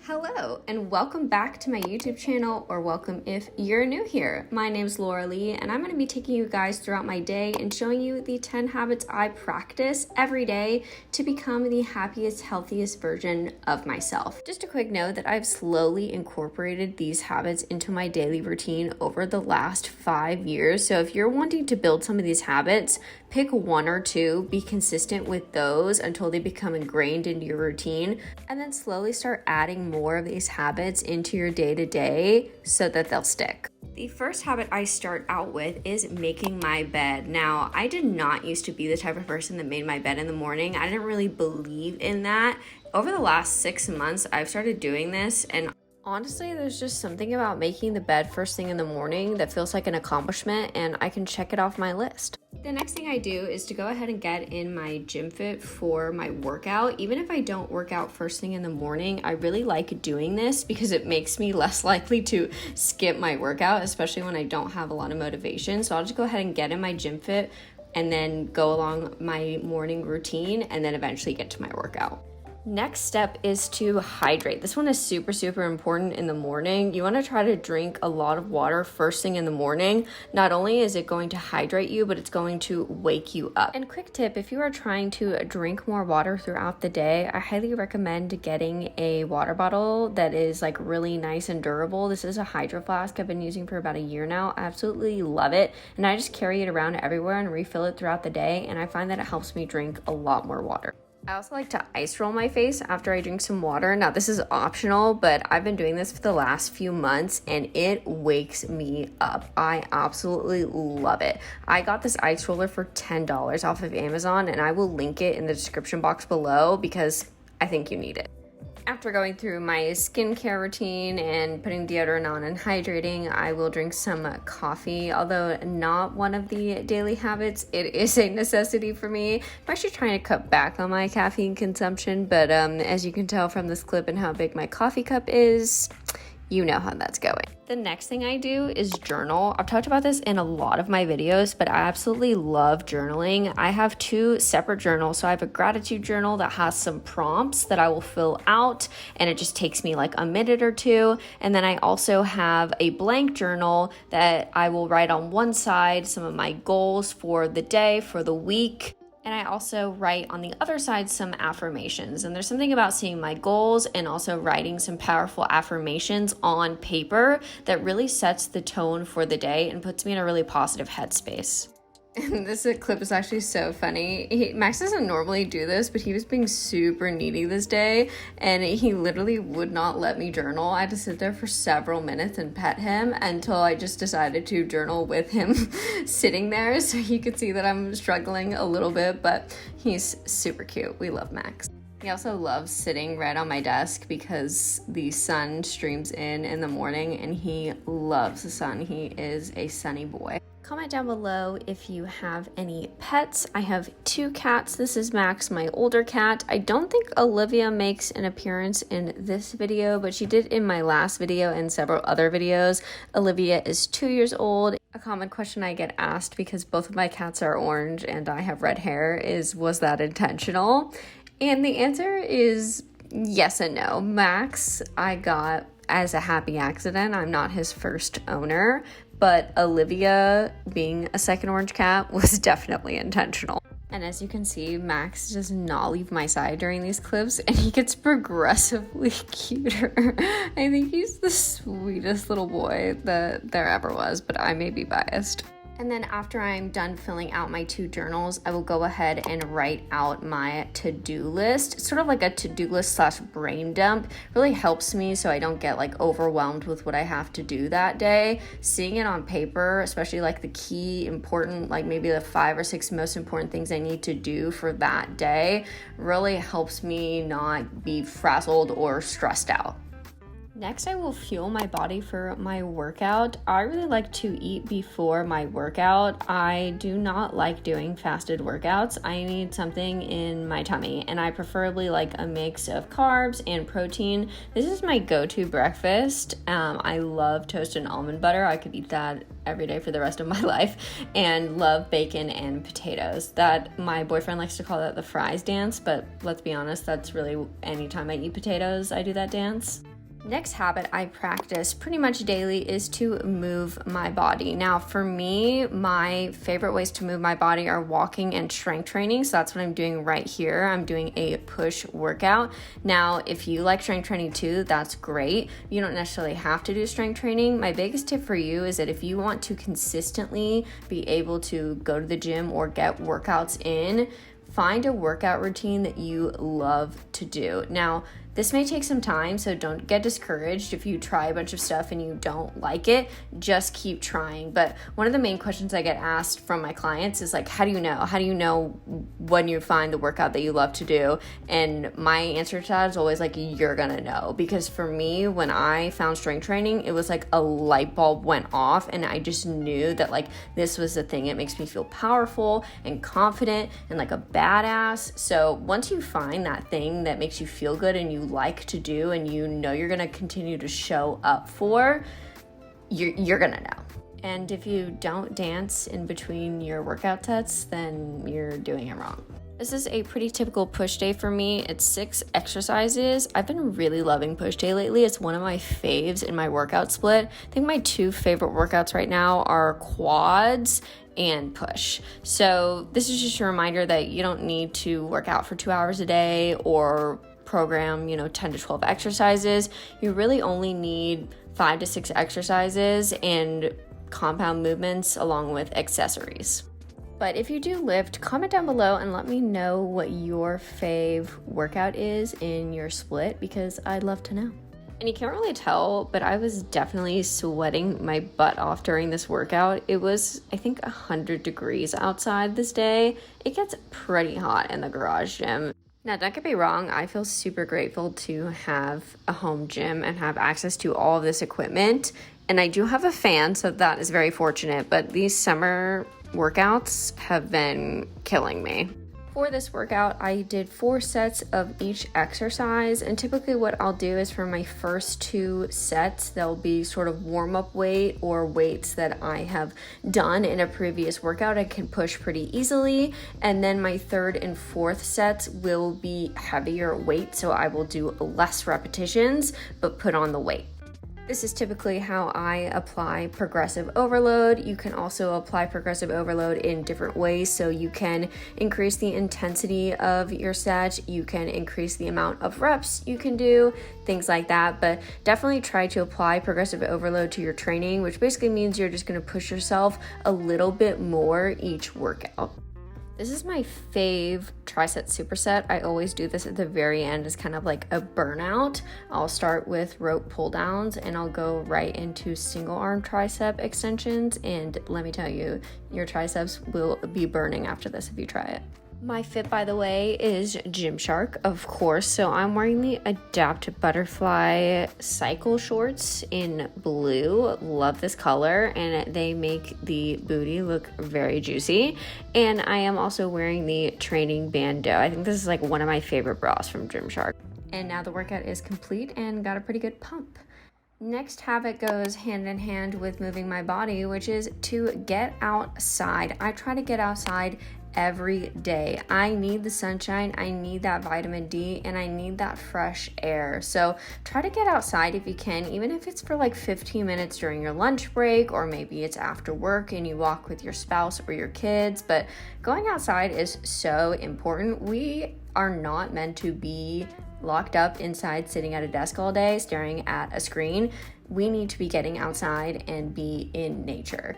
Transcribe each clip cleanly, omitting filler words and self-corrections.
Hello and welcome back to my YouTube channel, or welcome if you're new here. My name's Laura Lee and I'm going to be taking you guys throughout my day and showing you the 10 habits I practice every day to become the happiest, healthiest version of myself. Just a quick note that I've slowly incorporated these habits into my daily routine over the last 5 years. So if you're wanting to build some of these habits, pick one or two, be consistent with those until they become ingrained into your routine, and then slowly start adding more of these habits into your day-to-day so that they'll stick. The first habit I start out with is making my bed. Now, I did not used to be the type of person that made my bed in the morning. I didn't really believe in that. Over the last 6 months, I've started doing this, and honestly, there's just something about making the bed first thing in the morning that feels like an accomplishment, and I can check it off my list. The next thing I do is to go ahead and get in my gym fit for my workout. Even if I don't work out first thing in the morning, I really like doing this because it makes me less likely to skip my workout, especially when I don't have a lot of motivation. So I'll just go ahead and get in my gym fit and then go along my morning routine and then eventually get to my workout. Next step is to hydrate. This one is super important in the morning. You want to try to drink a lot of water first thing in the morning. Not only is it going to hydrate you, but it's going to wake you up. And quick tip, if you are trying to drink more water throughout the day, I highly recommend getting a water bottle that is like really nice and durable. This is a Hydro Flask I've been using for about a year now. I absolutely love it. And I just carry it around everywhere and refill it throughout the day. And I find that it helps me drink a lot more water. I also like to ice roll my face after I drink some water. Now, this is optional, but I've been doing this for the last few months and it wakes me up. I absolutely love it. I got this ice roller for $10 off of Amazon, and I will link it in the description box below because I think you need it. After going through my skincare routine and putting deodorant on and hydrating, I will drink some coffee. Although not one of the daily habits, it is a necessity for me. I'm actually trying to cut back on my caffeine consumption, but as you can tell from this clip and how big my coffee cup is, you know how that's going. The next thing I do is journal. I've talked about this in a lot of my videos, but I absolutely love journaling. I have two separate journals. So I have a gratitude journal that has some prompts that I will fill out, and it just takes me like a minute or two. And then I also have a blank journal that I will write on one side some of my goals for the day, for the week. And I also write on the other side some affirmations. And there's something about seeing my goals and also writing some powerful affirmations on paper that really sets the tone for the day and puts me in a really positive headspace. And this clip is actually so funny. Max doesn't normally do this, but he was being super needy this day, and he literally would not let me journal. I had to sit there for several minutes and pet him until I just decided to journal with him sitting there, so you could see that I'm struggling a little bit, but he's super cute. We love Max. He also loves sitting right on my desk because the sun streams in the morning, and he loves the sun. He is a sunny boy. Comment down below if you have any pets. I have 2 cats. This is Max, my older cat. I don't think Olivia makes an appearance in this video, but she did in my last video and several other videos. Olivia is 2 years old. A common question I get asked, because both of my cats are orange and I have red hair, is was that intentional? And the answer is yes and no. Max, I got as a happy accident. I'm not his first owner, but Olivia, being a second orange cat, was definitely intentional. And as you can see, Max does not leave my side during these clips, and he gets progressively cuter. I think he's the sweetest little boy that there ever was, but I may be biased. And then after I'm done filling out my 2 journals, I will go ahead and write out my to-do list. It's sort of like a to-do list / brain dump. It really helps me so I don't get like overwhelmed with what I have to do that day. Seeing it on paper, especially like the key important, like maybe the 5 or 6 most important things I need to do for that day, really helps me not be frazzled or stressed out. Next, I will fuel my body for my workout. I really like to eat before my workout. I do not like doing fasted workouts. I need something in my tummy, and I preferably like a mix of carbs and protein. This is my go-to breakfast. I love toast and almond butter. I could eat that every day for the rest of my life, and love bacon and potatoes. That my boyfriend likes to call that the fries dance, but let's be honest, that's really anytime I eat potatoes, I do that dance. Next habit I practice pretty much daily is to move my body. Now, for me, my favorite ways to move my body are walking and strength training. So that's what I'm doing right here. I'm doing a push workout. Now, if you like strength training too, that's great. You don't necessarily have to do strength training. My biggest tip for you is that if you want to consistently be able to go to the gym or get workouts in, find a workout routine that you love to do. Now, this may take some time, so don't get discouraged if you try a bunch of stuff and you don't like it. Just keep trying. But one of the main questions I get asked from my clients is like, how do you know? How do you know when you find the workout that you love to do? And my answer to that is always like, you're gonna know. Because for me, when I found strength training, it was like a light bulb went off and I just knew that like this was the thing. It makes me feel powerful and confident and like a badass. So once you find that thing that makes you feel good and you like to do and you know you're gonna continue to show up for, you're gonna know. And if you don't dance in between your workout sets, then you're doing it wrong. This is a pretty typical push day for me. It's 6 exercises. I've been really loving push day lately. It's one of my faves in my workout split. I think my 2 favorite workouts right now are quads and push. So this is just a reminder that you don't need to work out for 2 hours a day or program, 10 to 12 exercises. You really only need 5 to 6 exercises and compound movements along with accessories. But if you do lift, comment down below and let me know what your fave workout is in your split, because I'd love to know. And you can't really tell, but I was definitely sweating my butt off during this workout. It was, I think, 100 degrees outside this day. It gets pretty hot in the garage gym. Now, don't get me wrong, I feel super grateful to have a home gym and have access to all of this equipment. And I do have a fan, so that is very fortunate, but these summer workouts have been killing me. For this workout, I did 4 sets of each exercise, and typically what I'll do is for my first 2 sets, they'll be sort of warm-up weight or weights that I have done in a previous workout and can push pretty easily, and then my 3rd and 4th sets will be heavier weight, so I will do less repetitions but put on the weight. This is typically how I apply progressive overload. You can also apply progressive overload in different ways. So you can increase the intensity of your set, you can increase the amount of reps you can do, things like that. But definitely try to apply progressive overload to your training, which basically means you're just gonna push yourself a little bit more each workout. This is my fave tricep superset. I always do this at the very end as kind of like a burnout. I'll start with rope pull downs and I'll go right into single arm tricep extensions. And let me tell you, your triceps will be burning after this if you try it. My fit, by the way, is Gymshark, of course. So I'm wearing the Adapt Butterfly Cycle shorts in blue. Love this color, and they make the booty look very juicy. And I am also wearing the training bandeau. I think this is like one of my favorite bras from Gymshark. And now the workout is complete and got a pretty good pump. Next habit goes hand in hand with moving my body, which is to get outside. I try to get outside every day. I need the sunshine, I need that vitamin D, and I need that fresh air. So try to get outside if you can, even if it's for like 15 minutes during your lunch break, or maybe it's after work and you walk with your spouse or your kids. But going outside is so important. We are not meant to be locked up inside sitting at a desk all day staring at a screen. We need to be getting outside and be in nature.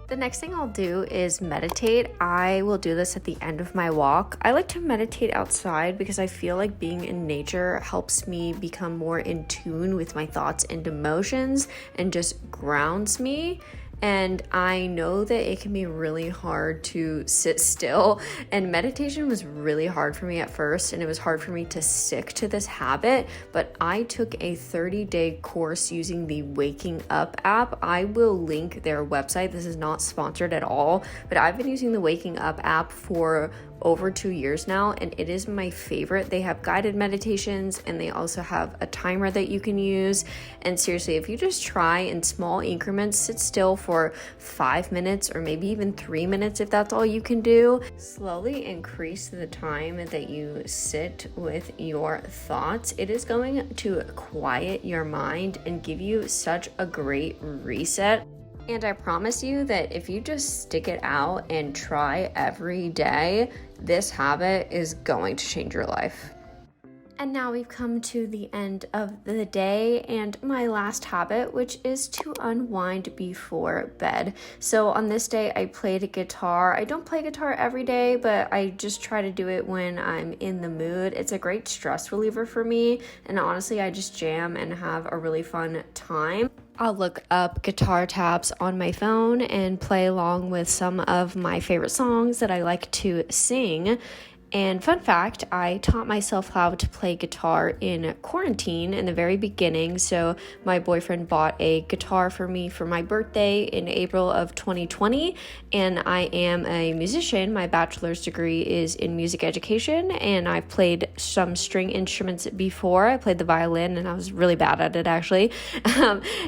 The next thing I'll do is meditate. I will do this at the end of my walk. I like to meditate outside because I feel like being in nature helps me become more in tune with my thoughts and emotions and just grounds me. And I know that it can be really hard to sit still, and meditation was really hard for me at first, and it was hard for me to stick to this habit, but I took a 30-day course using the Waking Up app. I will link their website. This is not sponsored at all, but I've been using the Waking Up app for over 2 years now, and it is my favorite. They have guided meditations, and they also have a timer that you can use. And seriously, if you just try in small increments, sit still for 5 minutes or maybe even 3 minutes if that's all you can do, slowly increase the time that you sit with your thoughts. It is going to quiet your mind and give you such a great reset. And I promise you that if you just stick it out and try every day, this habit is going to change your life. And now we've come to the end of the day and my last habit, which is to unwind before bed. So on this day, I played a guitar. I don't play guitar every day, but I just try to do it when I'm in the mood. It's a great stress reliever for me. And honestly, I just jam and have a really fun time. I'll look up guitar tabs on my phone and play along with some of my favorite songs that I like to sing. And fun fact, I taught myself how to play guitar in quarantine in the very beginning. So my boyfriend bought a guitar for me for my birthday in April of 2020. And I am a musician. My bachelor's degree is in music education. And I've played some string instruments before. I played the violin and I was really bad at it actually.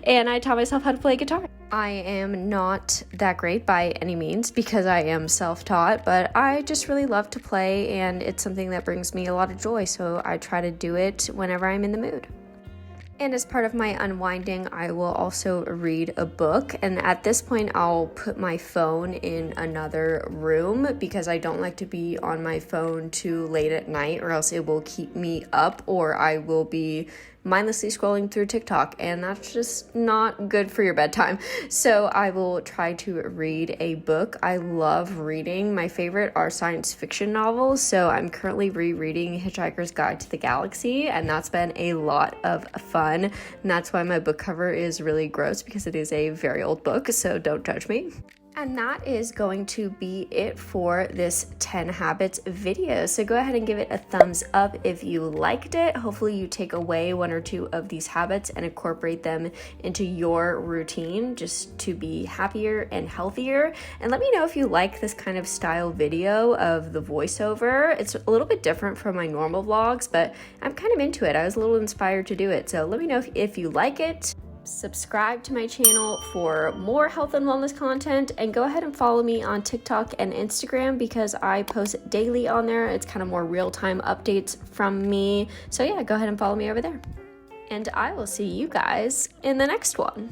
And I taught myself how to play guitar. I am not that great by any means because I am self-taught, but I just really love to play and it's something that brings me a lot of joy, so I try to do it whenever I'm in the mood. And as part of my unwinding, I will also read a book. And at this point, I'll put my phone in another room because I don't like to be on my phone too late at night or else it will keep me up or I will be mindlessly scrolling through TikTok, and that's just not good for your bedtime. So I will try to read a book. I love reading. My favorite are science fiction novels, so I'm currently rereading Hitchhiker's Guide to the Galaxy, and that's been a lot of fun. And that's why my book cover is really gross because it is a very old book, so don't judge me. And that is going to be it for this 10 habits video. So go ahead and give it a thumbs up if you liked it. Hopefully you take away 1 or 2 of these habits and incorporate them into your routine just to be happier and healthier. And let me know if you like this kind of style video of the voiceover. It's a little bit different from my normal vlogs, but I'm kind of into it. I was a little inspired to do it. So let me know if you like it. Subscribe to my channel for more health and wellness content, and go ahead and follow me on TikTok and Instagram because I post daily on there. It's kind of more real-time updates from me. So yeah, go ahead and follow me over there. And I will see you guys in the next one.